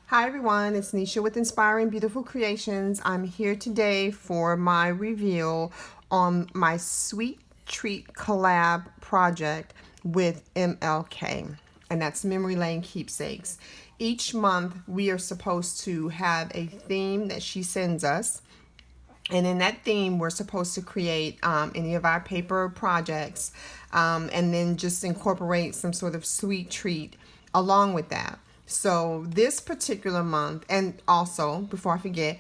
Hi everyone, it's Nisha with Inspiring Beautiful Creations. I'm here today for my reveal on my Sweet Treat collab project with MLK, and that's Memory Lane Keepsakes. Each month we are supposed to have a theme that she sends us. And in that theme, we're supposed to create any of our paper projects and then just incorporate some sort of sweet treat along with that. So this particular month, and also, before I forget,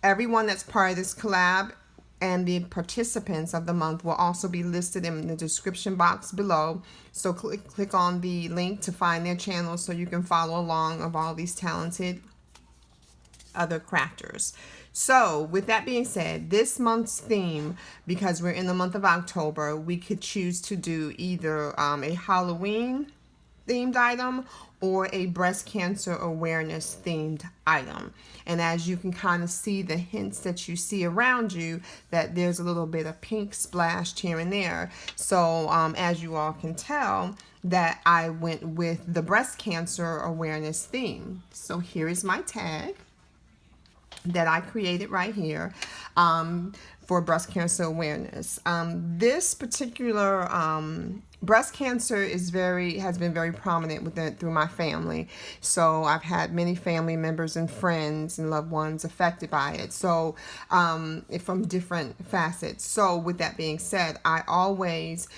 everyone that's part of this collab and the participants of the month will also be listed in the description box below. So click on the link to find their channel so you can follow along of all these talented other crafters. So with that being said, this month's theme, because we're in the month of October, we could choose to do either a Halloween themed item or a breast cancer awareness themed item. And as you can kind of see the hints that you see around you, that there's a little bit of pink splashed here and there. So as you all can tell, that I went with the breast cancer awareness theme. So here is my tag that I created right here for breast cancer awareness. This particular breast cancer has been very prominent through my family. So I've had many family members and friends and loved ones affected by it. So from different facets. So with that being said, I always,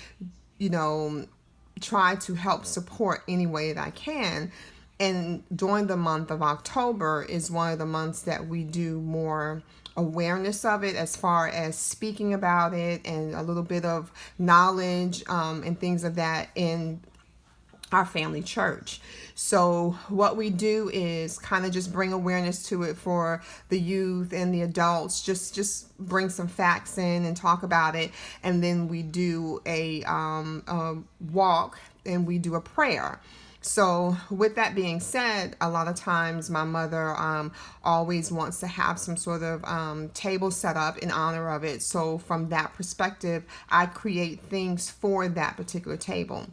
try to help support any way that I can. And during the month of October is one of the months that we do more awareness of it, as far as speaking about it and a little bit of knowledge and things of that in our family church. So what we do is kind of just bring awareness to it for the youth and the adults, just bring some facts in and talk about it. And then we do a walk and we do a prayer. So with that being said, a lot of times my mother always wants to have some sort of table set up in honor of it. So from that perspective, I create things for that particular table.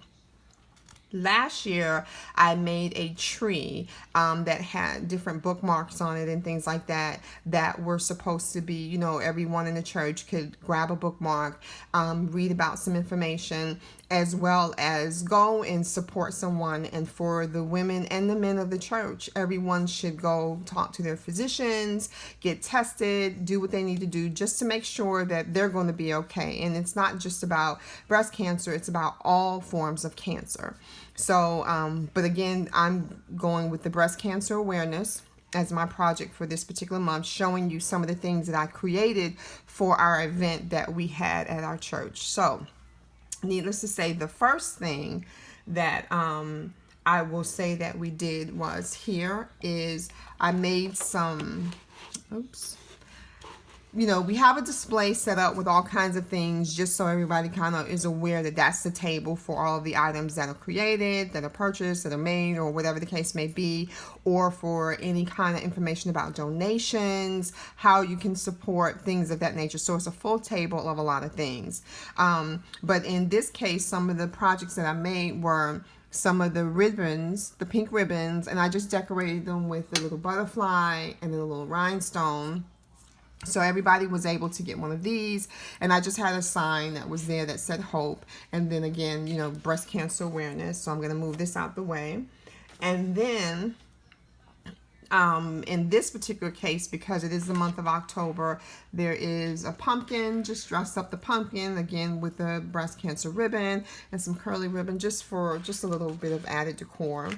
Last year, I made a tree that had different bookmarks on it and things like that were supposed to be, everyone in the church could grab a bookmark, read about some information, as well as go and support someone. And for the women and the men of the church, everyone should go talk to their physicians, get tested, do what they need to do just to make sure that they're going to be okay. And it's not just about breast cancer, it's about all forms of cancer. So, but again, I'm going with the breast cancer awareness as my project for this particular month, showing you some of the things that I created for our event that we had at our church. So, needless to say, the first thing that I will say that we did was here is I made some, we have a display set up with all kinds of things just so everybody kind of is aware that that's the table for all of the items that are created, that are purchased, that are made, or whatever the case may be, or for any kind of information about donations, how you can support, things of that nature. So it's a full table of a lot of things. But in this case, some of the projects that I made were some of the ribbons, the pink ribbons, and I just decorated them with a little butterfly and a little rhinestone. So everybody was able to get one of these, and I just had a sign that was there that said hope, and then again, breast cancer awareness. So I'm going to move this out the way. And then in this particular case, because it is the month of October, there is a pumpkin, just dress up the pumpkin again with a breast cancer ribbon and some curly ribbon, just a little bit of added decor.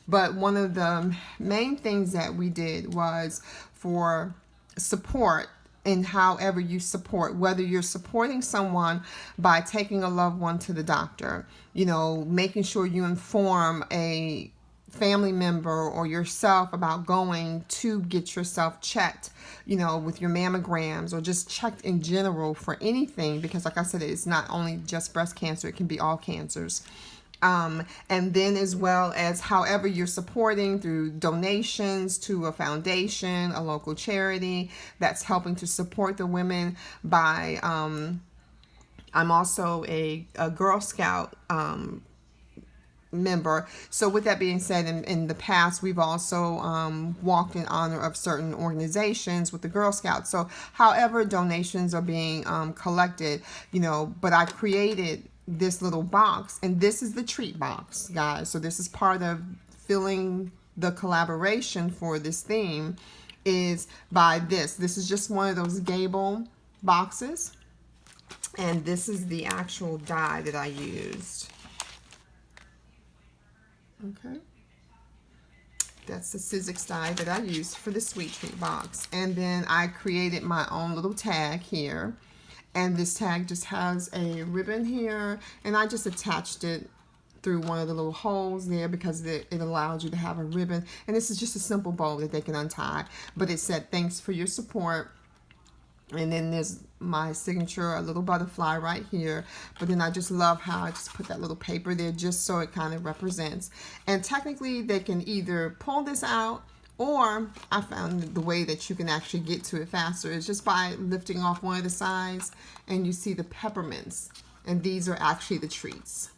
But one of the main things that we did was for support, and however you support, whether you're supporting someone by taking a loved one to the doctor, making sure you inform a family member or yourself about going to get yourself checked, with your mammograms, or just checked in general for anything, because like I said, it's not only just breast cancer, it can be all cancers. And then as well as however you're supporting through donations to a foundation, a local charity that's helping to support the women by, I'm also a Girl Scout member. So with that being said, in the past, we've also walked in honor of certain organizations with the Girl Scouts. So however donations are being collected, you know, but I created this little box, and this is the treat box, guys. So this is part of filling the collaboration for this theme is by this. This is just one of those gable boxes, and this is the actual die that I used. Okay, that's the Sizzix die that I used for the sweet treat box. And then I created my own little tag here, and this tag just has a ribbon here, and I just attached it through one of the little holes there because it allowed you to have a ribbon. And this is just a simple bow that they can untie, but it said thanks for your support. And then there's my signature, a little butterfly right here. But then I just love how I just put that little paper there just so it kind of represents. And technically they can either pull this out, or I found the way that you can actually get to it faster is just by lifting off one of the sides, and you see the peppermints. And these are actually the treats.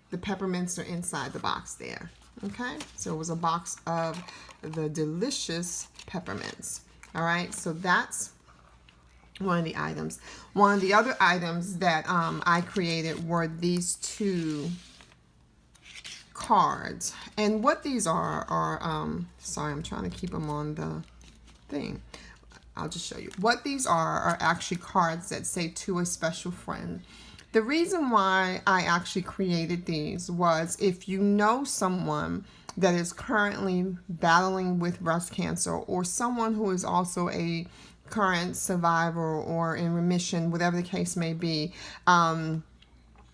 The peppermints are inside the box there. Okay, so it was a box of the delicious peppermints. All right, so that's one of the items. One of the other items that I created were these two cards. And what these are sorry, I'm trying to keep them on the thing. I'll just show you. What these are actually cards that say to a special friend. The reason why I actually created these was if you know someone that is currently battling with breast cancer, or someone who is also a current survivor or in remission, whatever the case may be,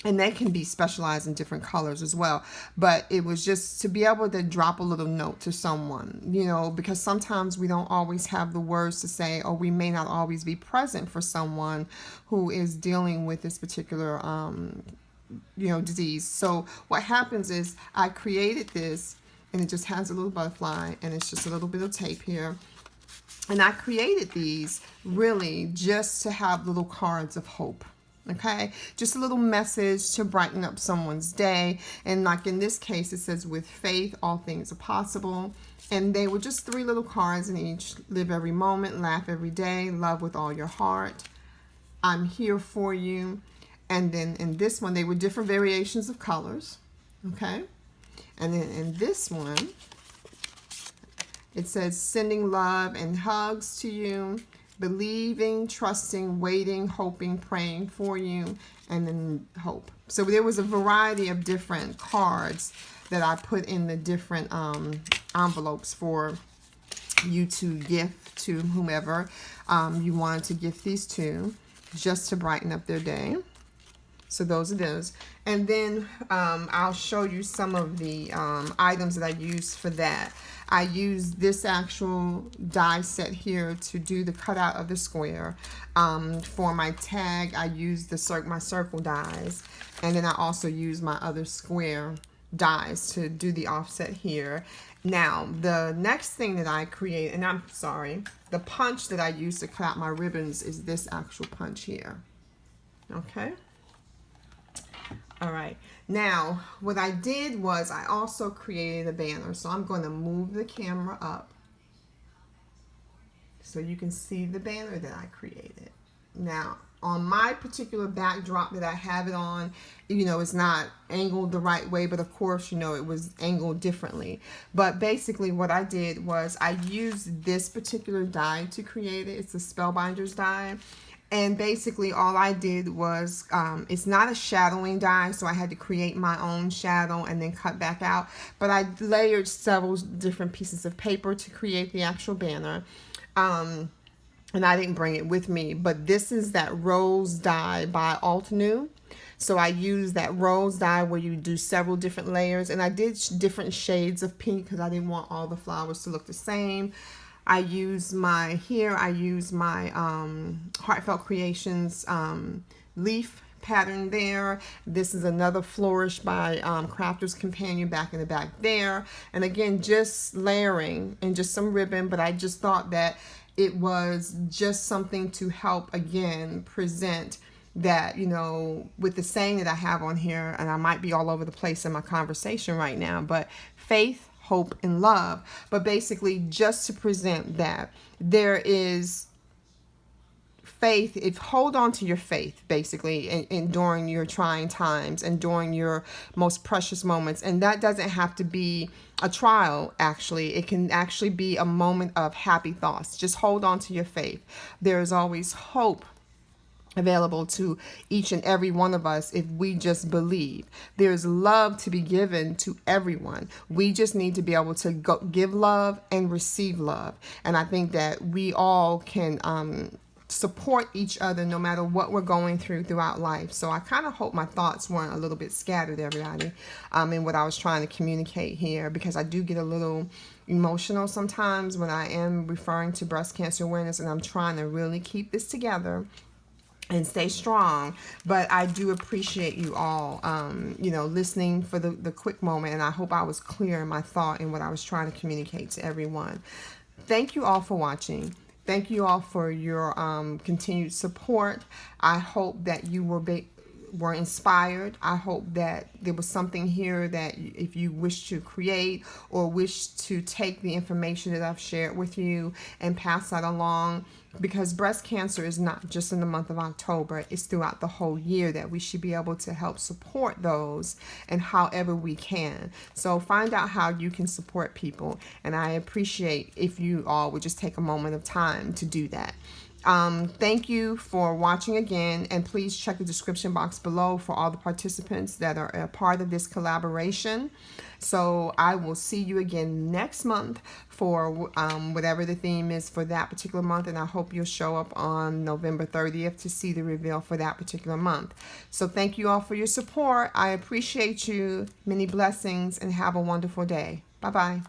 and they can be specialized in different colors as well. But it was just to be able to drop a little note to someone, you know, because sometimes we don't always have the words to say, or we may not always be present for someone who is dealing with this particular, you know, disease. So what happens is I created this, and it just has a little butterfly, and it's just a little bit of tape here. And I created these really just to have little cards of hope. Okay, just a little message to brighten up someone's day. And like in this case, it says, with faith, all things are possible. And they were just 3 little cards in each. Live every moment, laugh every day, love with all your heart, I'm here for you. And then in this one, they were different variations of colors. Okay, and then in this one, it says, sending love and hugs to you, believing, trusting, waiting, hoping, praying for you, and then hope. So there was a variety of different cards that I put in the different envelopes for you to gift to whomever you wanted to gift these to, just to brighten up their day. So those are those. And then I'll show you some of the items that I used for that. I used this actual die set here to do the cutout of the square. For my tag, I used my circle dies. And then I also used my other square dies to do the offset here. Now, the next thing that I create, and I'm sorry, the punch that I used to cut out my ribbons is this actual punch here. Okay? All right, now what I did was I also created a banner. So I'm going to move the camera up so you can see the banner that I created. Now, on my particular backdrop that I have it on, you know, it's not angled the right way, but of course, you know, it was angled differently. But basically what I did was I used this particular die to create it. It's a Spellbinders die. And basically all I did was, it's not a shadowing die, so I had to create my own shadow and then cut back out. But I layered several different pieces of paper to create the actual banner. And I didn't bring it with me, but this is that rose die by Alt New. So I used that rose die where you do several different layers. And I did different shades of pink because I didn't want all the flowers to look the same. I use my Heartfelt Creations leaf pattern there. This is another flourish by Crafter's Companion back in the back there. And again, just layering and just some ribbon, but I just thought that it was just something to help, again, present that, you know, with the saying that I have on here, and I might be all over the place in my conversation right now, but faith, hope, and love. But basically, just to present that there is faith. If hold on to your faith basically in during your trying times and during your most precious moments, and that doesn't have to be a trial. Actually, it can actually be a moment of happy thoughts. Just hold on to your faith. There is always hope available to each and every one of us if we just believe. There's love to be given to everyone. We just need to be able to give love and receive love. And I think that we all can support each other no matter what we're going throughout life. So I kind of hope my thoughts weren't a little bit scattered, everybody, in what I was trying to communicate here, because I do get a little emotional sometimes when I am referring to breast cancer awareness, and I'm trying to really keep this together and stay strong. But I do appreciate you all, you know, listening for the quick moment, and I hope I was clear in my thought and what I was trying to communicate to everyone. Thank you all for watching. Thank you all for your continued support. I hope that you were inspired. I hope that there was something here that if you wish to create or wish to take the information that I've shared with you and pass that along, because breast cancer is not just in the month of October, it's throughout the whole year that we should be able to help support those and however we can. So find out how you can support people, and I appreciate if you all would just take a moment of time to do that. Thank you for watching again, and please check the description box below for all the participants that are a part of this collaboration. So I will see you again next month for whatever the theme is for that particular month, and I hope you'll show up on November 30th to see the reveal for that particular month. So thank you all for your support. I appreciate you. Many blessings, and have a wonderful day. Bye-bye.